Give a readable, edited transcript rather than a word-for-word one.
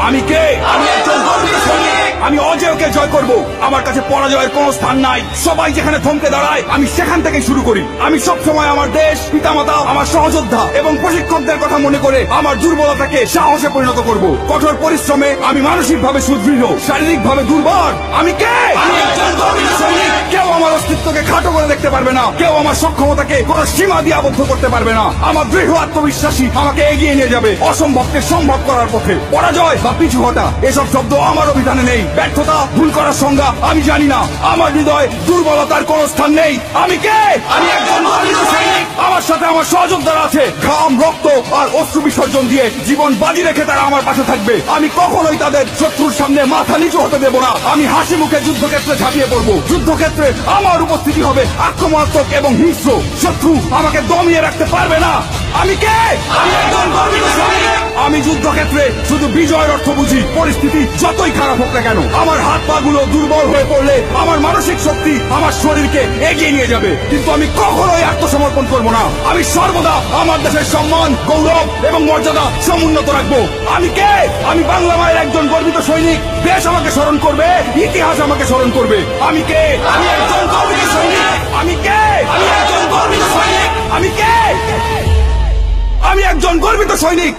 আমি কে? আমি একজন গর্বিত সৈনিক। আমি অজেয়কে জয় করব। আমার কাছে পরাজয়ের কোনো স্থান নাই। সবাই যেখানে থমকে দাঁড়ায় আমি সেখান থেকে শুরু করি। আমি সব সময় আমার দেশ, পিতামাতা, আমার সহযোদ্ধা এবং প্রশিক্ষকদের কথা মনে করে আমার দুর্বলতাকে সাহসে পরিণত করব। কঠোর পরিশ্রমে আমি মানসিকভাবে সুদৃঢ়, শারীরিকভাবে দুর্বল। আমি কে? আমি একজন গর্বিত সৈনিক। কেউ আমার অস্তিত্বকে খাটো করে দেখতে পারবে না। কেউ আমার সক্ষমতাকে কোনো সীমা দিয়ে আবদ্ধ করতে পারবে না। আমার দৃঢ় আত্মবিশ্বাসী আমাকে এগিয়ে নিয়ে যাবে অসম্ভবকে সম্ভব করার পথে। পরাজয় বা পিছু হটা এসব শব্দ আমার অভিধানে নেই। ব্যর্থতা, ভুল করার সংজ্ঞা আমি জানি না। আমার হৃদয় দুর্বলতার কোনো স্থান নেই। আমি কে? আমি একজন গর্বিত সৈনিক। আমার সাথে আমার সহযোদ্ধারা আছে। ঘাম, রক্ত আর অশ্রু বিসর্জন দিয়ে জীবন বাজি রেখে তারা আমার পাশে থাকবে। আমি কখনোই তাদের শত্রুর সামনে মাথা নিচু হতে দেব না। আমি হাসি মুখে যুদ্ধক্ষেত্রে ঝাঁপিয়ে পড়বো। যুদ্ধক্ষেত্রে আমার উপস্থিতি হবে আক্রমণাত্মক এবং হিংস্র। শত্রু আমাকে দমিয়ে রাখতে পারবে না। আমি কে? আমি একজন গর্বিত সৈনিক। আমি যুদ্ধক্ষেত্রে শুধু বিজয়ের অর্থ বুঝি। পরিস্থিতি যতই খারাপ হোক না কেন, আমার হাত পা গুলো দুর্বল হয়ে পড়লে আমার মানসিক শক্তি আমার শরীরকে এগিয়ে নিয়ে যাবে। কিন্তু আমি কখনোই আত্মসমর্পণ করব না। আমি সর্বদা আমার দেশের সম্মান, গৌরব এবং মর্যাদা সমুন্নত রাখবো। আমি কে? আমি বাংলা মায়ের একজন গর্বিত সৈনিক। দেশ আমাকে স্মরণ করবে, ইতিহাস আমাকে স্মরণ করবে। আমি কে? আমি একজন গর্বিত সৈনিক। আমি কে? আমি একজন গর্বিত সৈনিক। আমি কে? আমি একজন গর্বিত সৈনিক।